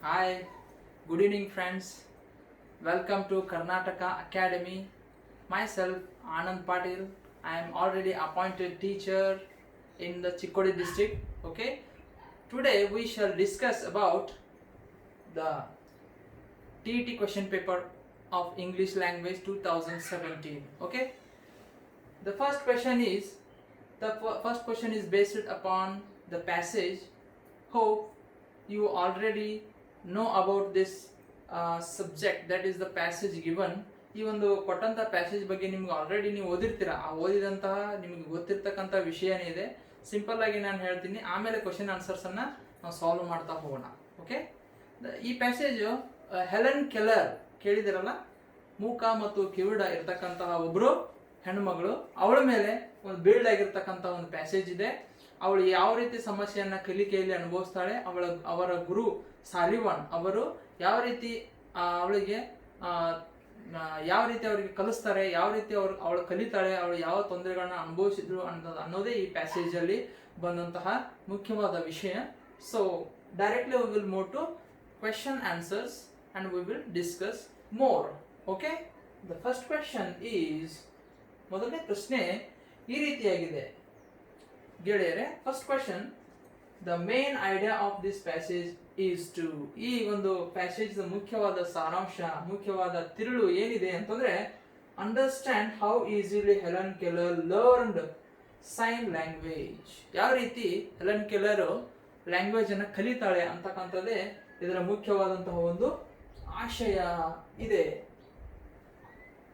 Hi, good evening, friends. Welcome to Karnataka Academy. Myself, Anand Patil. I am already appointed teacher in the Chikkodi district. Okay. Today we shall discuss about the TET question paper of English language 2017. Okay. The first question is first question is based upon the passage. Hope you already know about this subject, that is the passage given. ಈ ಒಂದು ಕೊಟ್ಟಂತ passage ಬಗ್ಗೆ ನಿಮ್ಗೆ already ನೀವು ಓದಿರ್ತೀರಾ. ಆ ಓದಿದಂತಹ ನಿಮಗೆ ಗೊತ್ತಿರ್ತಕ್ಕಂಥ ವಿಷಯನೇ ಇದೆ. ಸಿಂಪಲ್ ಆಗಿ ನಾನು ಹೇಳ್ತೀನಿ, ಆಮೇಲೆ ಕ್ವಶನ್ ಆನ್ಸರ್ಸ್ ಅನ್ನ ನಾವು ಸಾಲ್ವ್ ಮಾಡ್ತಾ ಹೋಗೋಣ. ಓಕೆ, ಈ ಪ್ಯಾಸೇಜ್ ಹೆಲೆನ್ ಕೆಲ್ಲರ್ ಕೇಳಿದಿರಲ್ಲ, ಮೂಕ ಮತ್ತು ಕಿವಿಡ ಇರ್ತಕ್ಕಂತಹ ಒಬ್ರು ಹೆಣ್ಮಗಳು, ಅವಳ ಮೇಲೆ ಒಂದು ಬಿಲ್ಡ್ ಆಗಿರ್ತಕ್ಕಂಥ ಒಂದು ಪ್ಯಾಸೇಜ್ ಇದೆ. ಅವಳು ಯಾವ ರೀತಿ ಸಮಸ್ಯೆಯನ್ನ ಕಲಿಕೆಯಲ್ಲಿ ಅನುಭವಿಸ್ತಾಳೆ, ಅವರ ಗುರು ಸಾಲಿವಾನ್ ಅವರು ಯಾವ ರೀತಿ ಅವಳಿಗೆ ಯಾವ ರೀತಿ ಅವರಿಗೆ ಕಲಿಸ್ತಾರೆ, ಯಾವ ರೀತಿ ಅವಳು ಕಲಿತಾಳೆ, ಅವಳು ಯಾವ ತೊಂದರೆಗಳನ್ನ ಅನುಭವಿಸಿದ್ರು ಅನ್ನೋದೇ ಈ ಪ್ಯಾಸೇಜ್ ಅಲ್ಲಿ ಬಂದಂತಹ ಮುಖ್ಯವಾದ ವಿಷಯ. So directly we will move to question answers and we will discuss more. Okay, the first question is, ಮೊದಲನೇ ಪ್ರಶ್ನೆ ಈ ರೀತಿಯಾಗಿದೆ ಗೆಳೆಯರೆ. First question, the main idea of this passage is to, ಈ ಒಂದು ಪ್ಯಾಸೇಜ್ ಮುಖ್ಯವಾದ ಸಾರಾಂಶ, ಮುಖ್ಯವಾದ ತಿರುಳು ಏನಿದೆ ಅಂತಂದ್ರೆ, understand how easily Helen Keller learned sign language. ಯಾವ ರೀತಿ ಹೆಲೆನ್ ಕೆಲ್ಲರ್ ಲ್ಯಾಂಗ್ವೇಜ್ ಅನ್ನ ಕಲಿತಾಳೆ ಅಂತಕ್ಕಂಥದ್ದೇ ಇದರ ಮುಖ್ಯವಾದಂತಹ ಒಂದು ಆಶಯ ಇದೆ.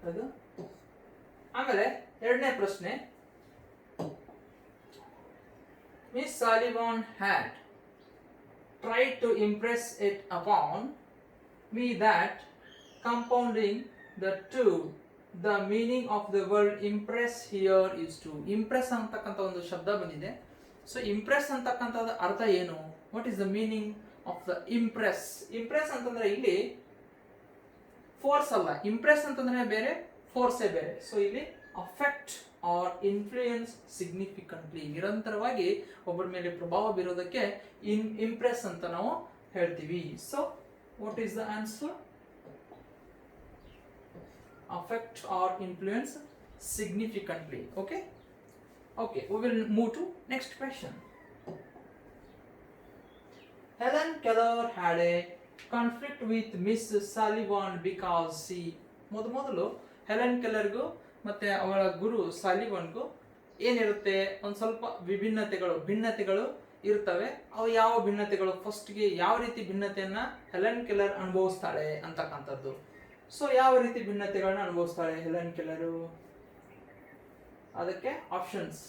ಅದು ಆಮೇಲೆ ಎರಡನೇ ಪ್ರಶ್ನೆ, Miss Sullivan had tried to impress it upon me that compounding the two, the meaning of the word impress here is to. Impress ಅಂತಕ್ಕಂಥ ಒಂದು ಶಬ್ದ ಬಂದಿದೆ. ಸೊ ಇಂಪ್ರೆಸ್ ಅಂತಕ್ಕಂಥದ್ದು ಅರ್ಥ ಏನು? What is the meaning of the Impress? Impress ಅಂತಂದ್ರೆ ಇಲ್ಲಿ force ಅಲ್ಲ, ಇಂಪ್ರೆಸ್ ಅಂತಂದ್ರೆ ಬೇರೆ, ಫೋರ್ಸೇ ಬೇರೆ. ಸೊ ಇಲ್ಲಿ ಅಫೆಕ್ಟ್ ಆರ್ ಇನ್ಫ್ಲೂಯೆನ್ಸ್ ಸಿಗ್ನಿಫಿಕೆಂಟ್ಲಿ, ನಿರಂತರವಾಗಿ ಒಬ್ಬರ ಮೇಲೆ ಪ್ರಭಾವ ಬೀರೋದಕ್ಕೆ ಇಂಪ್ರೆಸ್ ಅಂತ ನಾವು ಹೇಳ್ತೀವಿ. So what is the answer? Affect or influence significantly. Okay, okay, we will move to next question. Helen Keller had a conflict with Miss Sullivan because C. ಮೊದಲು Helen ಕೆಲ್ಲರ್ಗೂ ಮತ್ತೆ ಅವಳ ಗುರು ಸಾಲಿವಾನ್ಗೂ ಏನಿರುತ್ತೆ, ಒಂದು ಸ್ವಲ್ಪ ಭಿನ್ನತೆಗಳು ಇರ್ತವೆ. ಅವು ಯಾವ ಭಿನ್ನತೆಗಳು? ಫಸ್ಟ್ಗೆ ಯಾವ ರೀತಿ ಭಿನ್ನತೆಯನ್ನ ಹೆಲೆನ್ ಕೆಲ್ಲರ್ ಅನುಭವಿಸ್ತಾಳೆ ಅಂತಕ್ಕಂಥದ್ದು. ಸೊ ಯಾವ ರೀತಿ ಭಿನ್ನತೆಗಳನ್ನ ಅನುಭವಿಸ್ತಾಳೆ ಹೆಲೆನ್ ಕೆಲ್ಲರು? ಅದಕ್ಕೆ ಆಪ್ಷನ್ಸ್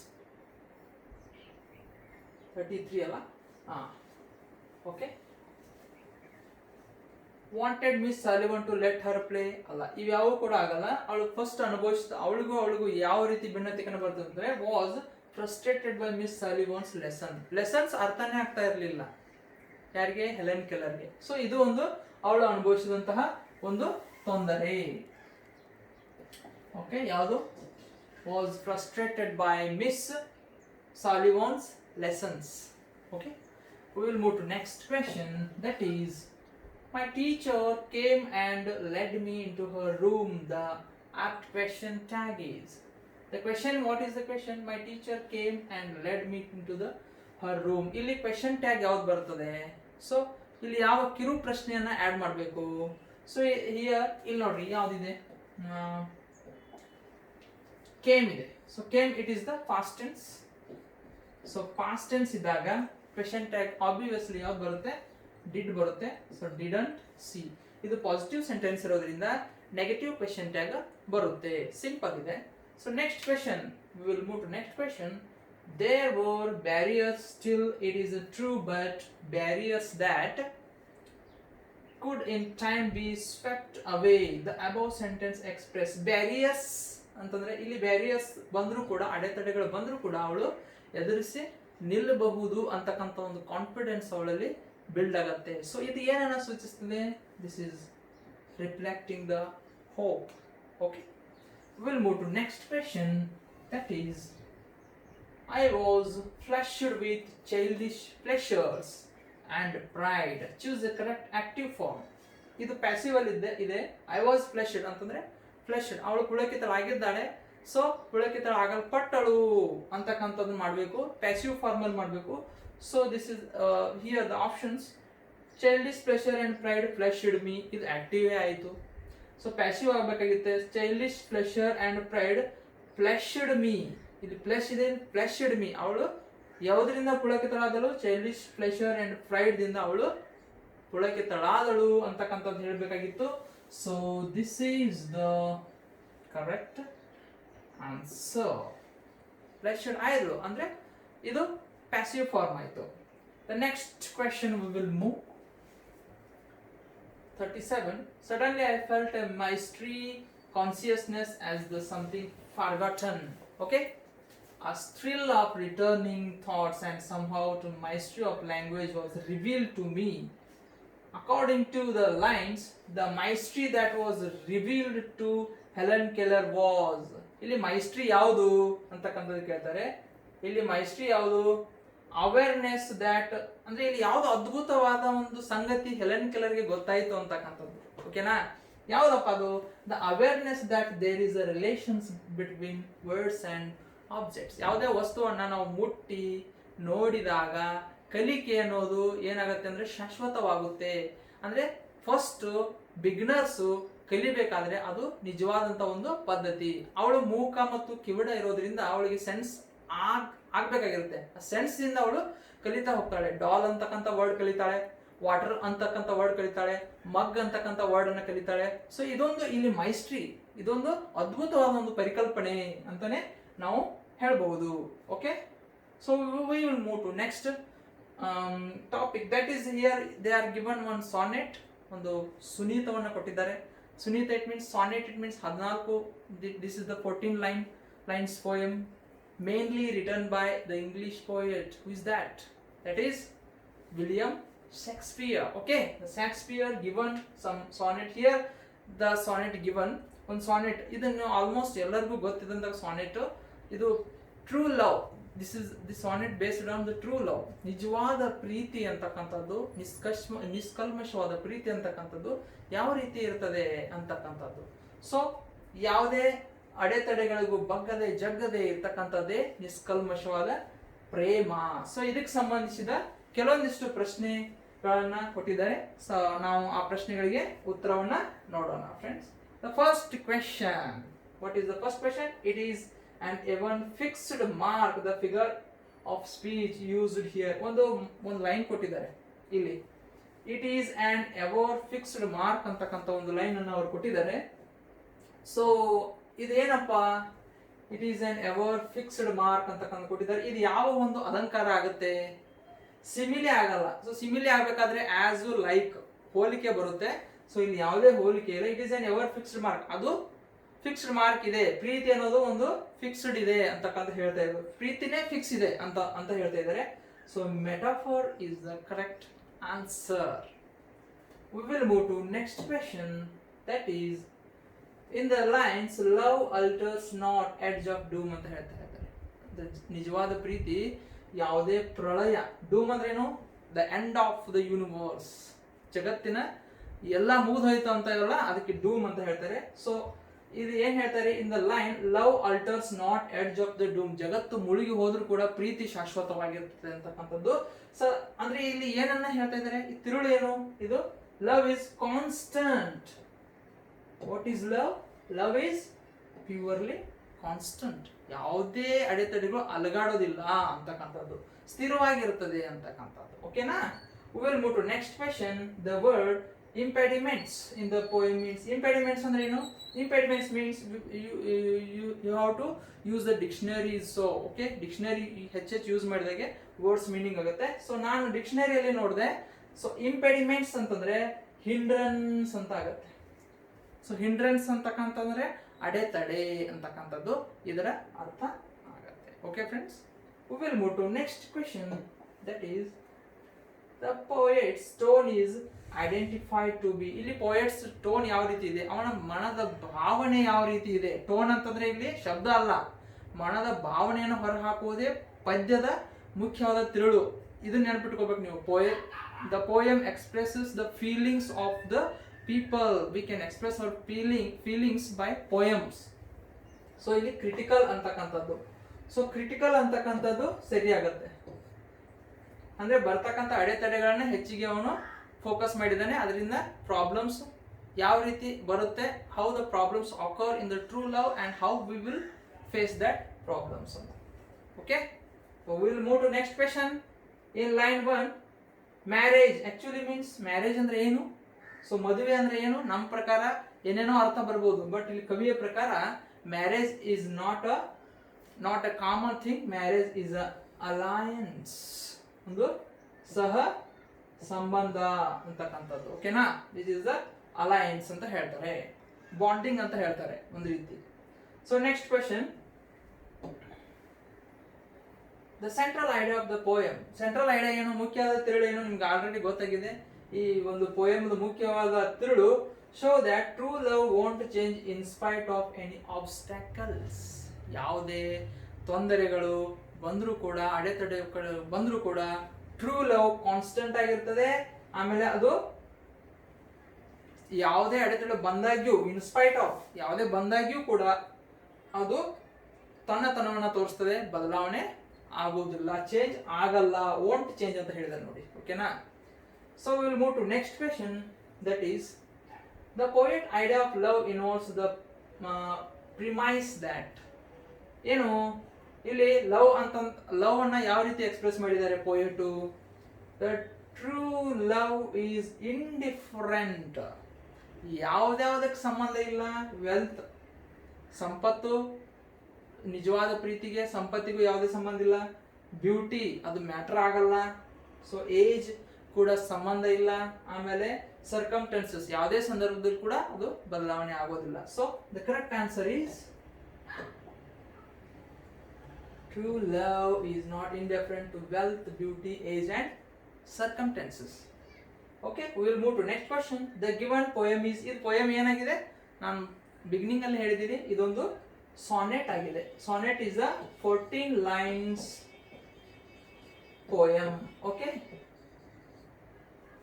33 ಅಲ್ಲ? Okay, wanted Miss Sullivan to let her play ಅಲ್ಲ, ಇವ್ಯಾವು ಕೂಡ ಆಗಲ್ಲ. ಅವಳು ಫಸ್ಟ್ ಅವಳಿಗೂ ಯಾವ ರೀತಿ ಭಿನ್ನತೆ ಕಂಡು ಬರ್ತದೆ ಅಂದ್ರೆ, was frustrated by Miss Sullivan's lessons ಅರ್ಥನೇ ಆಗ್ತಾ ಇರಲಿಲ್ಲ ಯಾರಿಗೆ? ಹೆಲೆನ್ ಕೆಲ್ಲರ್ಗೆ. ಸೊ ಇದು ಒಂದು ಅವಳು ಅನುಭವಿಸಿದಂತಹ ಒಂದು ತೊಂದರೆ. ಓಕೆ, ಯಾವುದು? Was frustrated by Miss Sullivan's lessons. Okay, we will move to next question, that is, my teacher came and led me into her room. The apt question tag is. The question, what is the question? My teacher came and led me into her room. ಇಲ್ಲಿ question tag ಯಾವ್ದು ಬರ್ತದೆ? So ಇಲ್ಲಿ ಯಾವ ಕಿರು ಪ್ರಶ್ನೆಯನ್ನ add ಮಾಡಬೇಕು? So here ಇಲ್ಲಿ ನೋಡ್ರಿ ಯಾವ್ದಿದೆ, ಕೇಮ್ ಇದೆ. So came, it is the past tense. So past tense ಇದ್ದಾಗ ಕ್ವೆಶ್ಚನ್ ಟ್ಯಾಗ್ ಆಬ್ವಿಯಸ್ಲಿ ಯಾವ್ದು ಬರುತ್ತೆ? ಡಿಡ್ ಬರುತ್ತೆ. So didn't she. ಇದು ಪಾಸಿಟಿವ್ ಸೆಂಟೆನ್ಸ್ ಇರೋದ್ರಿಂದ ನೆಗೆಟಿವ್ ಕ್ವೆಶ್ಚನ್ ಟ್ಯಾಗ್ ಬರುತ್ತೆ. ಸಿಂಪಲ್ ಇದೆ. So next question, we will move to next question. There were barriers still it is true, but barriers that could in time be swept away. The above sentence express. Barriers ಅಂತಂದ್ರೆ ಇಲ್ಲಿ barriers ಬಂದರೂ ಕೂಡ, ಅಡೆತಡೆಗಳು ಬಂದರೂ ಕೂಡ ಅವಳು ಎದುರಿಸಿ ನಿಲ್ಲಬಹುದು ಅಂತಕ್ಕಂಥ ಒಂದು ಕಾನ್ಫಿಡೆನ್ಸ್ ಅವಳಲ್ಲಿ ಬಿಲ್ಡ್ ಆಗತ್ತೆ. ಸೊ ಇದು ಏನನ್ನ ಸೂಚಿಸ್ತದೆ? This is reflecting the hope. Okay, will move to next question, that is, I was flushed with childish pleasures and pride. Choose the correct active form. ಇದು ಪ್ಯಾಸಿವ್ ಅಲ್ಲಿ ಇದೆ. ಐ ವಾಸ್ ಫ್ಲೆಶ್ಡ್ ಅಂತಂದ್ರೆ flushed, ಅವಳು ಪುಳಕಿತಳಾಗಿದ್ದಾಳೆ, so ಪುಳಕಿತಳಾಗಲ್ಪಟ್ಟಳು ಅಂತಕ್ಕಂಥದ್ದು ಮಾಡಬೇಕು, passive formal ಮಾಡಬೇಕು. So this is here the options. Childish pleasure and pride flushed me, ಇದು ಆಕ್ಟಿವೇ ಆಯಿತು. ಸೊ ಪ್ಯಾಸಿವ್ ಆಗಬೇಕಾಗಿತ್ತೆ. Childish pleasure and pride flushed me, ಇಲ್ಲಿ ಫ್ಲೆಶ್ ಇದೆ, ಫ್ಲೆಶ್ಡ್ ಮೀ, ಅವಳು ಯಾವುದರಿಂದ ಪುಳಕಿತಳಾದಳು? ಚೈಲ್ಡಿಶ್ ಪ್ಲೆಷರ್ ಅಂಡ್ ಪ್ರೈಡ್ ದಿಂದ ಅವಳು ಪುಳಕಿತಳಾದಳು ಅಂತಕ್ಕಂಥದ್ದು ಹೇಳಬೇಕಾಗಿತ್ತು. So this is the correct answer. Flushed ಆಯ್ತು ಅಂದ್ರೆ ಇದು ಪ್ಯಾಸಿವ್ ಫಾರ್ಮ್ ಆಯಿತು. The next question we will move. 37. Suddenly I felt a mystery consciousness as the something forgotten. Okay, a thrill of returning thoughts and somehow the mystery of language was revealed to me. According to the lines, the mystery that was revealed to Helen Keller was. ಇಲ್ಲಿ ಮೈಸ್ಟ್ರಿ ಯಾವುದು ಅಂತಕ್ಕಂಥದ್ದು ಕೇಳ್ತಾರೆ. ಇಲ್ಲಿ ಮೈಸ್ಟ್ರಿ ಯಾವುದು? Awareness that, ಅಂದ್ರೆ ಇಲ್ಲಿ ಯಾವ್ದು ಅದ್ಭುತವಾದ ಒಂದು ಸಂಗತಿ ಹೆಲೆನ್ ಕೆಲ್ಲರ್ಗೆ ಗೊತ್ತಾಯ್ತು ಅಂತಕ್ಕಂಥದ್ದು. ಓಕೆನಾ? ಯಾವ್ದಪ್ಪ ಅದು? The awareness that there is a relations between words and objects. ಯಾವುದೇ ವಸ್ತುವನ್ನ ನಾವು ಮುಟ್ಟಿ ನೋಡಿದಾಗ ಕಲಿಕೆ ಅನ್ನೋದು ಏನಾಗುತ್ತೆ ಅಂದ್ರೆ ಶಾಶ್ವತವಾಗುತ್ತೆ. ಅಂದ್ರೆ ಫಸ್ಟ್ ಬಿಗಿನರ್ಸು ಕಲಿಬೇಕಾದ್ರೆ ಅದು ನಿಜವಾದಂತ ಒಂದು ಪದ್ಧತಿ. ಅವಳು ಮೂಕ ಮತ್ತು ಕಿವಿಡ ಇರೋದ್ರಿಂದ ಅವಳಿಗೆ ಸೆನ್ಸ್ ಆಗ್ಬೇಕಾಗಿರುತ್ತೆ. ಆ ಸೆನ್ಸ್ ಇಂದ ಅವಳು ಕಲಿತಾ ಹೋಗ್ತಾಳೆ. ಡಾಲ್ ಅಂತಕ್ಕಂಥ ವರ್ಡ್ ಕಲಿತಾಳೆ, ವಾಟರ್ ಅಂತಕ್ಕಂಥ ವರ್ಡ್ ಕಲಿತಾಳೆ, ಮಗ್ ಅಂತಕ್ಕಂಥ ವರ್ಡ್ ಅನ್ನ ಕಲಿತಾಳೆ. ಸೊ ಇದೊಂದು ಇಲ್ಲಿ ಮೈಸ್ಟ್ರಿ, ಇದೊಂದು ಅದ್ಭುತವಾದ ಒಂದು ಪರಿಕಲ್ಪನೆ ಅಂತಾನೆ ನಾವು ಹೇಳ್ಬಹುದು. Okay, so we will move to next topic. That is here they are given one sonnet, ಒಂದು ಸುನೀತವನ್ನ ಕೊಟ್ಟಿದ್ದಾರೆ. ಸುನೀತ it means sonnet, it means 14. This is the 14 lines poem mainly written by the English poet. Who is that? That is William Shakespeare. Okay, the Shakespeare given some sonnet here. The sonnet given one sonnet, ಇದನ್ನು almost ಎಲ್ಲರಿಗೂ ಗೊತ್ತಿದ್ದಂತ sonnet. ಇದು true love. This is the sonnet based on the true love. ನಿಜವಾದ ಪ್ರೀತಿ ಅಂತಕ್ಕಂಥದ್ದು, ನಿಷ್ಕಲ್ಮಶವಾದ ಪ್ರೀತಿ ಅಂತಕ್ಕಂಥದ್ದು ಯಾವ ರೀತಿ ಇರ್ತದೆ ಅಂತಕ್ಕಂಥದ್ದು. ಸೊ ಯಾವುದೇ ಅಡೆತಡೆಗಳಿಗೂ ಬಗ್ಗದೆ ಜಗ್ಗದೆ ಇರ್ತಕ್ಕಂಥದ್ದೇ ನಿಷ್ಕಲ್ಮಶವಾದ ಪ್ರೇಮ. ಸೊ ಇದಕ್ಕೆ ಸಂಬಂಧಿಸಿದ ಕೆಲವೊಂದಿಷ್ಟು ಪ್ರಶ್ನೆಗಳನ್ನ ಕೊಟ್ಟಿದ್ದಾರೆ. ಸೊ ನಾವು ಆ ಪ್ರಶ್ನೆಗಳಿಗೆ ಉತ್ತರವನ್ನ ನೋಡೋಣ friends. The first question, what is the first question? It is an even fixed mark the figure of speech used here. ಒಂದು ಲೈನ್ ಕೊಟ್ಟಿದ್ದಾರೆ ಇಲ್ಲಿ. It is an ever fixed mark ಅಂತಕ್ಕಂಥ ಒಂದು ಲೈನ್ ಅನ್ನು ಅವರು ಕೊಟ್ಟಿದ್ದಾರೆ. ಸೊ ಇದೇನಪ್ಪ? It is an ever fixed mark ಅಂತಕ್ಕಂಥ ಕೊಟ್ಟಿದ್ದಾರೆ. ಇದು ಯಾವ ಒಂದು ಅಲಂಕಾರ ಆಗುತ್ತೆ? ಸಿಮಿಲೆ ಆಗಲ್ಲ. ಸೊ ಸಿಮಿಲೆ ಆಗಬೇಕಾದ್ರೆ ಆಸ್ ಲೈಕ್ ಹೋಲಿಕೆ ಬರುತ್ತೆ. ಸೊ ಇಲ್ಲಿ ಯಾವುದೇ ಹೋಲಿಕೆ ಇಲ್ಲ. It is an ever fixed mark, ಅದು ಫಿಕ್ಸ್ಡ್ ಮಾರ್ಕ್ ಇದೆ. ಪ್ರೀತಿ ಅನ್ನೋದು ಒಂದು ಫಿಕ್ಸ್ಡ್ ಇದೆ ಅಂತಕ್ಕಂತ ಹೇಳ್ತಾ ಇದ್ದಾರೆ. ಪ್ರೀತಿನೇ ಫಿಕ್ಸ್ ಇದೆ ಅಂತ ಹೇಳ್ತಾ ಇದ್ದಾರೆ. So metaphor is the correct answer. We will move to next question. That is in the lines love alters not edge of doom ಅಂತ ಹೇಳ್ತಾ ಇದ್ದಾರೆ. ನಿಜವಾದ ಪ್ರೀತಿ ಯಾವುದೇ ಪ್ರಳಯ, ಡೂಮ್ ಅಂದ್ರೆ ಏನು? The end of the universe, ಜಗತ್ತಿನ ಎಲ್ಲ ಮುಗಿದೋಯ್ತು ಅಂತ ಇರಲ್ಲ, ಅದಕ್ಕೆ ಡೂಮ್ ಅಂತ ಹೇಳ್ತಾರೆ. ಸೊ ಇದು ಏನ್ ಹೇಳ್ತಾರೆ? In the line love alters not edge of the doom, ಜಗತ್ತು ಮುಳುಗಿ ಹೋದ್ರೂ ಕೂಡ ಪ್ರೀತಿ ಶಾಶ್ವತವಾಗಿರ್ತದೆ ಅಂತಕ್ಕಂಥದ್ದು. ಸೊ ಅಂದ್ರೆ ಇಲ್ಲಿ ಏನನ್ನ ಹೇಳ್ತಾ ಇದ್ದಾರೆ? ಈ ತಿರುಳು ಏನು? ಇದು love is constant. What is love? Love is purely constant. ಯಾವುದೇ ಅಡೆತಡೆಗಳು ಅಲಗಾಡೋದಿಲ್ಲ ಅಂತಕ್ಕಂಥದ್ದು, ಸ್ಥಿರವಾಗಿರುತ್ತದೆ ಅಂತಕ್ಕಂಥದ್ದು. ಓಕೆನಾ? We will move to next question. The word impediments in the poem means, impediments ಅಂದ್ರೆ ಏನು? Impediments means you have to use the dictionary. So okay, dictionary ಹೆಚ್ಚೆಚ್ಚು ಯೂಸ್ ಮಾಡಿದಾಗೆ ವರ್ಡ್ಸ್ ಮೀನಿಂಗ್ ಆಗುತ್ತೆ. ಸೊ ನಾನು ಡಿಕ್ಷನರಿಯಲ್ಲಿ ನೋಡಿದೆ. ಸೊ ಇಂಪೆಡಿಮೆಂಟ್ಸ್ ಅಂತಂದ್ರೆ hindrance ಅಂತ ಆಗುತ್ತೆ. So hindrance ಅಂತಕ್ಕಂತಂದ್ರೆ ಅಡೆತಡೆ ಅಂತಕ್ಕಂಥದ್ದು ಇದರ ಅರ್ಥ ಆಗುತ್ತೆ. Okay friends, we will move to next question. That is the poet's tone is identified to be. ಇಲ್ಲಿ ಪೋಯಟ್ಸ್ ಟೋನ್ ಯಾವ ರೀತಿ ಇದೆ, ಅವನ ಮನದ ಭಾವನೆ ಯಾವ ರೀತಿ ಇದೆ. ಟೋನ್ ಅಂತಂದ್ರೆ ಇಲ್ಲಿ ಶಬ್ದ ಅಲ್ಲ, ಮನದ ಭಾವನೆಯನ್ನು ಹೊರಹಾಕುವುದೇ ಪದ್ಯದ ಮುಖ್ಯವಾದ ತಿರುಳು. ಇದನ್ನ ನೆನಪಿಟ್ಕೋಬೇಕು ನೀವು. the poem expresses the feelings of the people. We can express our feelings by poems. So ಇಲ್ಲಿ ಕ್ರಿಟಿಕಲ್ ಅಂತಕ್ಕಂಥದ್ದು. ಸೊ ಕ್ರಿಟಿಕಲ್ ಅಂತಕ್ಕಂಥದ್ದು ಸರಿಯಾಗತ್ತೆ. ಅಂದ್ರೆ ಬರ್ತಕ್ಕಂಥ ಅಡೆತಡೆಗಳನ್ನ ಹೆಚ್ಚಿಗೆ ಅವನು ಫೋಕಸ್ ಮಾಡಿದ್ದಾನೆ. ಅದರಿಂದ ಪ್ರಾಬ್ಲಮ್ಸ್ ಯಾವ ರೀತಿ ಬರುತ್ತೆ, how the problems occur in the true love and how we will face that problems ಅಂತ. Okay, we will move to next question. In line 1, marriage actually means marriage ಅಂದ್ರೆ ಏನು? ಸೊ ಮದುವೆ ಅಂದ್ರೆ ಏನು? ನಮ್ಮ ಪ್ರಕಾರ ಏನೇನೋ ಅರ್ಥ ಬರ್ಬೋದು, ಬಟ್ ಇಲ್ಲಿ ಕವಿಯ ಪ್ರಕಾರ marriage is not a common thing. Marriage is a alliance, ಒಂದು ಸಹ ಸಂಬಂಧ ಅಂತಕ್ಕಂಥದ್ದು. ಓಕೆನಾ? ದಿಸ್ ಇಸ್ ದ ಅಲಯನ್ಸ್ ಅಂತ ಹೇಳ್ತಾರೆ, ಬಾಂಡಿಂಗ್ ಅಂತ ಹೇಳ್ತಾರೆ ಒಂದು ರೀತಿ. So next question, the central idea of the poem. Central idea ಏನು, ಮುಖ್ಯವಾದ ತಿರುಳು ಏನು ನಿಮ್ಗೆ ಆಲ್ರೆಡಿ ಗೊತ್ತಾಗಿದೆ. ಈ ಒಂದು ಪೋಯಮ್ದ ಮುಖ್ಯವಾದ ತಿರುಳು, show that true love won't change in spite of any obstacles. ಯಾವುದೇ ತೊಂದರೆಗಳು ಬಂದರೂ ಕೂಡ, ಅಡೆತಡೆಗಳು ಬಂದರೂ ಕೂಡ ಟ್ರೂ ಲವ್ ಕಾನ್ಸ್ಟೆಂಟ್ ಆಗಿರ್ತದೆ. ಆಮೇಲೆ ಅದು ಯಾವುದೇ ಅಡೆತಡೆ ಬಂದಾಗ್ಯೂ, ಇನ್ಸ್ಪೈಟ್ ಆಫ್ ಯಾವುದೇ ಬಂದಾಗ್ಯೂ ಕೂಡ ಅದು ತನ್ನತನವನ್ನು ತೋರಿಸ್ತದೆ, ಬದಲಾವಣೆ ಆಗುವುದಿಲ್ಲ, ಚೇಂಜ್ ಆಗಲ್ಲ, ವೋಂಟ್ ಚೇಂಜ್ ಅಂತ ಹೇಳಿದ್ದಾರೆ ನೋಡಿ. ಓಕೆನಾ? So will move to next question, that is the poet idea of love involves the premise that. ಏನು ಇಲ್ಲಿ ಲವ್ ಅಂತ, ಲವ್ ಅನ್ನ ಯಾವ ರೀತಿ ಎಕ್ಸ್ಪ್ರೆಸ್ ಮಾಡಿದ್ದಾರೆ poet? The true love is indifferent. ಯಾವ್ದ್ಯಾವ್ದಕ್ಕೆ ಸಂಬಂಧ ಇಲ್ಲ. ವೆಲ್ತ್, ಸಂಪತ್ತು, ನಿಜವಾದ ಪ್ರೀತಿಗೆ ಸಂಪತ್ತಿಗೂ ಯಾವುದೇ ಸಂಬಂಧ ಇಲ್ಲ. ಬ್ಯೂಟಿ, ಅದು ಮ್ಯಾಟರ್ ಆಗಲ್ಲ. ಸೊ ಏಜ್ ಕೂಡ ಸಂಬಂಧ ಇಲ್ಲ. ಆಮೇಲೆ ಸರ್ಕಮ್ಸ್ಟೆನ್ಸಸ್, ಯಾವುದೇ ಸಂದರ್ಭದಲ್ಲಿ ಕೂಡ ಅದು ಬದಲಾವಣೆ ಆಗೋದಿಲ್ಲ. So the correct answer is true love is not indifferent to wealth, beauty, age and circumstances. Okay, we will move to next question. The given poem is, ಇದು poem ಏನಾಗಿದೆ? ನಾನು ಬಿಗಿನಿಂಗ್ ಅಲ್ಲಿ ಹೇಳಿದ್ದೀನಿ, ಇದೊಂದು ಸಾನೆಟ್ ಆಗಿದೆ. Sonnet is a 14 lines poem. Okay,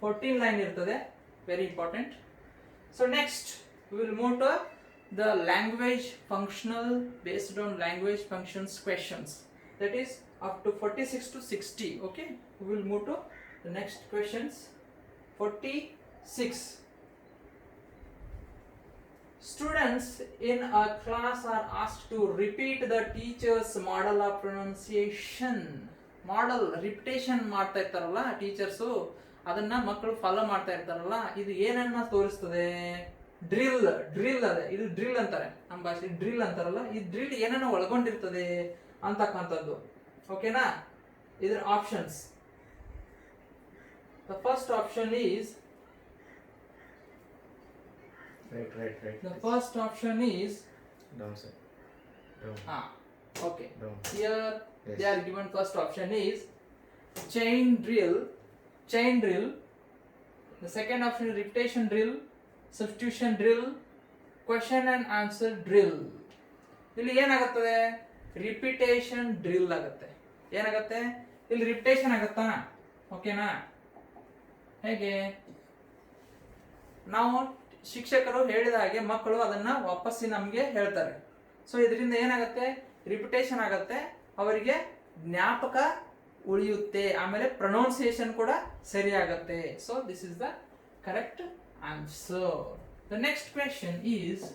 14 line ಇರ್ತದೆ, very important. So next we will move to the language functional, based on language functions questions, that is up to 46 to 60. Okay, we will move to the next questions. 46. Students in a class are asked to repeat the teacher's model of pronunciation. Model repetition ಮಾಡ್ತಾ ಇರ್ತಾರಲ್ಲ teachers, ಅದನ್ನ ಮಕ್ಕಳು follow ಮಾಡ್ತಾ ಇರ್ತಾರಲ್ಲ, ಇದು ಏನನ್ನ ತೋರಿಸ್ತದೆ? Drill ಅದೇ, ಇದು ಡ್ರಿಲ್ ಅಂತಾರೆ ನಮ್ಮ ಭಾಷೆ, ಡ್ರಿಲ್ ಅಂತಾರಲ್ಲ. ಈ ಡ್ರಿಲ್ ಏನನ್ನ ಒಳಗೊಂಡಿರ್ತದೆ ಅಂತಕ್ಕಂಥದ್ದು. ಓಕೆನಾ? ಇದರ options, the first option is, the first option is down sir, down. Okay, Down. here Yes. they are given first option is chain drill. The second option is repetition drill, substitution drill, question and answer drill. ಇಲ್ಲಿ ಏನಾಗುತ್ತದೆ? Repetition drill ಆಗುತ್ತೆ. ಏನಾಗುತ್ತೆ ಇಲ್ಲಿ? Repetition ಆಗುತ್ತಾ? ಓಕೆನಾ? ಹೇಗೆ? ನಾವು ಶಿಕ್ಷಕರು ಹೇಳಿದ ಹಾಗೆ ಮಕ್ಕಳು ಅದನ್ನ ವಾಪಸ್ಸಿ ನಮಗೆ ಹೇಳ್ತಾರೆ. ಸೊ ಇದರಿಂದ ಏನಾಗುತ್ತೆ? ರಿಪಿಟೇಷನ್ ಆಗುತ್ತೆ, ಅವರಿಗೆ ಜ್ಞಾಪಕ ಉಳಿಯುತ್ತೆ, ಆಮೇಲೆ ಪ್ರೊನೌನ್ಸಿಯೇಷನ್ ಕೂಡ ಸರಿಯಾಗುತ್ತೆ. So this is the correct answer. The next question is,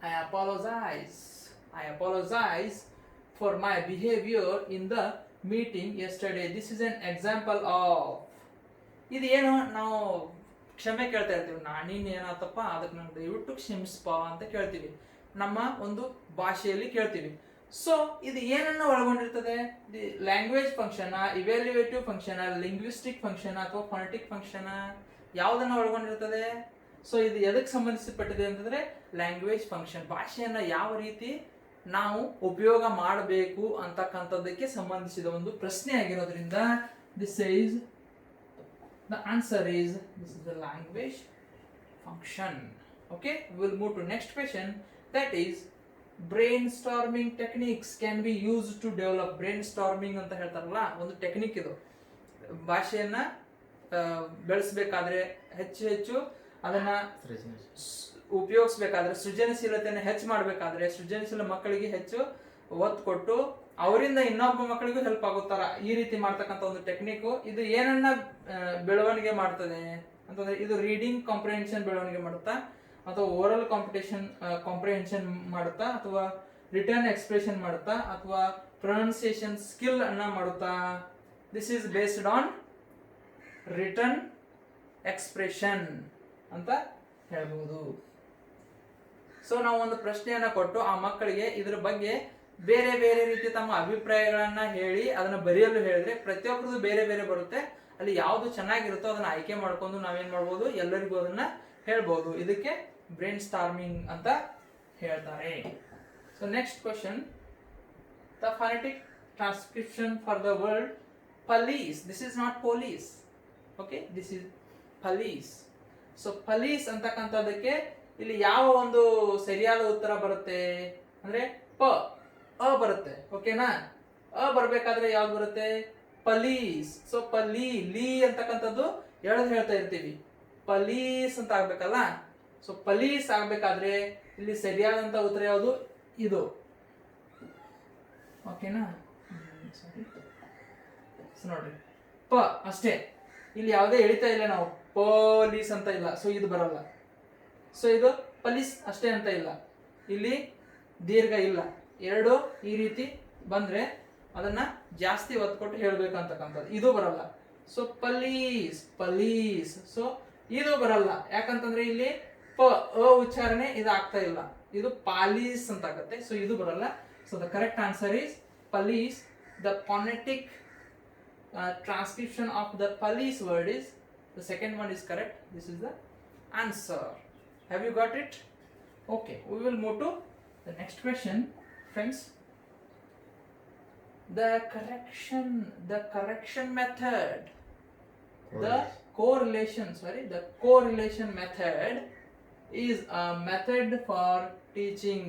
I apologize for my behavior in the meeting yesterday. This is an example of. ಇದು ಏನು? ನಾವು ಕ್ಷಮೆ ಕೇಳ್ತಾ ಇರ್ತೀವಿ, ನೀನು ಏನಾತಪ್ಪ ಅದಕ್ಕೆ ನಂಗೆ ದಯವಿಟ್ಟು ಕ್ಷಮಿಸ್ಪ ಅಂತ ಕೇಳ್ತೀವಿ, ನಮ್ಮ ಒಂದು ಭಾಷೆಯಲ್ಲಿ ಕೇಳ್ತೀವಿ. ಸೊ ಇದು ಏನನ್ನ ಒಳಗೊಂಡಿರ್ತದೆ? The language function, evaluative function, linguistic function ಅಥವಾ ಫೊನೆಟಿಕ್ ಫಂಕ್ಷನ್, ಯಾವುದನ್ನ ಒಳಗೊಂಡಿರ್ತದೆ? ಸೊ ಇದು ಎದಕ್ಕೆ ಸಂಬಂಧಿಸಲ್ಪಟ್ಟಿದೆ ಅಂತಂದ್ರೆ ಲ್ಯಾಂಗ್ವೇಜ್ ಫಂಕ್ಷನ್, ಭಾಷೆಯನ್ನ ಯಾವ ರೀತಿ ನಾವು ಉಪಯೋಗ ಮಾಡಬೇಕು ಅಂತಕ್ಕಂಥದ್ದಕ್ಕೆ ಸಂಬಂಧಿಸಿದ ಒಂದು ಪ್ರಶ್ನೆ ಆಗಿರೋದ್ರಿಂದ this is the answer is, this is the language function. Okay, we will move to next question, that is brainstorming techniques can be used to develop. brainstorming ಅಂತ ಹೇಳ್ತಾರಲ್ಲ, ಒಂದು ಟೆಕ್ನಿಕ್ ಇದು. ಭಾಷೆಯನ್ನ ಬೆಳೆಸಬೇಕಾದ್ರೆ ಹೆಚ್ಚು ಅದನ್ನ ಉಪಯೋಗಿಸ್ಬೇಕಾದ್ರೆ ಸೃಜನಶೀಲತೆಯನ್ನು ಹೆಚ್ಚು ಮಾಡಬೇಕಾದ್ರೆ ಸೃಜನಶೀಲ ಮಕ್ಕಳಿಗೆ ಹೆಚ್ಚು ಒತ್ತು ಕೊಟ್ಟು ಅವರಿಂದ ಇನ್ನೊಬ್ಬ ಮಕ್ಕಳಿಗೂ ಹೆಲ್ಪ್ ಆಗುತ್ತಾರ ಈ ರೀತಿ ಮಾಡ್ತಕ್ಕಂಥ ಒಂದು ಟೆಕ್ನಿಕ್ ಇದು ಏನನ್ನ ಬೆಳವಣಿಗೆ ಮಾಡ್ತದೆ ಅಂತಂದ್ರೆ ಇದು ರೀಡಿಂಗ್ ಕಾಂಪ್ರಿಹೆನ್ಷನ್ ಬೆಳವಣಿಗೆ ಮಾಡುತ್ತಾ ಅಥವಾ ಓರಲ್ ಕಾಂಪ್ರಿಹೆನ್ಷನ್ ಮಾಡುತ್ತಾ ಅಥವಾ ರಿಟರ್ನ್ ಎಕ್ಸ್ಪ್ರೆಷನ್ ಮಾಡುತ್ತಾ ಅಥವಾ ಪ್ರೊನೌನ್ಸಿಯೇಷನ್ ಸ್ಕಿಲ್ ಅನ್ನ ಮಾಡುತ್ತಾ. This is based on return expression ಅಂತ ಹೇಳ್ಬೋದು. ಸೊ ನಾವು ಒಂದು ಪ್ರಶ್ನೆಯನ್ನ ಕೊಟ್ಟು ಆ ಮಕ್ಕಳಿಗೆ ಇದ್ರ ಬಗ್ಗೆ ಬೇರೆ ಬೇರೆ ರೀತಿ ತಮ್ಮ ಅಭಿಪ್ರಾಯಗಳನ್ನ ಹೇಳಿ ಅದನ್ನ ಬರೆಯಲು ಹೇಳಿದ್ರೆ ಪ್ರತಿಯೊಬ್ಬರದು ಬೇರೆ ಬೇರೆ ಬರುತ್ತೆ. ಅಲ್ಲಿ ಯಾವ್ದು ಚೆನ್ನಾಗಿರುತ್ತೋ ಅದನ್ನ ಆಯ್ಕೆ ಮಾಡ್ಕೊಂಡು ನಾವೇನ್ ಮಾಡ್ಬೋದು ಎಲ್ಲರಿಗೂ ಅದನ್ನ ಹೇಳ್ಬೋದು. ಇದಕ್ಕೆ ಬ್ರೈನ್ ಸ್ಟಾರ್ಮಿಂಗ್ ಅಂತ ಹೇಳ್ತಾರೆ. So next question, the phonetic transcription for the word police. This is not police, okay, this is police. So police ಅಂತಕ್ಕಂಥದಕ್ಕೆ ಇಲ್ಲಿ ಯಾವ ಒಂದು ಸರಿಯಾದ ಉತ್ತರ ಬರುತ್ತೆ ಅಂದ್ರೆ ಅ ಬರುತ್ತೆ. ಓಕೆನಾ? ಅ ಬರ್ಬೇಕಾದ್ರೆ ಯಾವ್ದು ಬರುತ್ತೆ? ಪಲೀಸ್. ಸೊ ಲೀ ಅಂತಕ್ಕಂಥದ್ದು ಎಳೆದು ಹೇಳ್ತಾ ಇರ್ತೀವಿ, ಪಲೀಸ್ ಅಂತ ಆಗ್ಬೇಕಲ್ಲ. ಸೊ ಪಲೀಸ್ ಆಗ್ಬೇಕಾದ್ರೆ ಇಲ್ಲಿ ಸರಿಯಾದಂತ ಉತ್ತರ ಯಾವುದು? ಇದು. ಓಕೆನಾ? ನೋಡ್ರಿ, ಪ ಅಷ್ಟೇ, ಇಲ್ಲಿ ಯಾವುದೇ ಎಳಿತಾ ಇಲ್ಲ ನಾವು, ಪೊಲೀಸ್ ಅಂತ ಇಲ್ಲ. ಸೊ ಇದು ಬರಲ್ಲ. ಸೊ ಇದು ಪಲೀಸ್ ಅಷ್ಟೇ ಅಂತ ಇಲ್ಲ, ಇಲ್ಲಿ ದೀರ್ಘ ಇಲ್ಲ. ಎರಡು ಈ ರೀತಿ ಬಂದ್ರೆ ಅದನ್ನ ಜಾಸ್ತಿ ಒತ್ತು ಕೊಟ್ಟು ಹೇಳ್ಬೇಕಂತಕ್ಕಂಥದ್ದು, ಇದು ಬರಲ್ಲ. So palace. ಸೊ ಇದು ಬರಲ್ಲ, ಯಾಕಂತಂದ್ರೆ ಇಲ್ಲಿ ಉಚ್ಚಾರಣೆ ಇದು ಆಗ್ತಾ ಇಲ್ಲ, ಇದು ಪಾಲೀಸ್ ಅಂತ ಆಗುತ್ತೆ. ಸೊ ಇದು ಬರಲ್ಲ. So the correct answer is palace. The phonetic transcription of the police word is, the second one is correct. This is the answer. Have you got it? Okay, we will move to the next question, friends. The correction method, the correlation method is a method for teaching.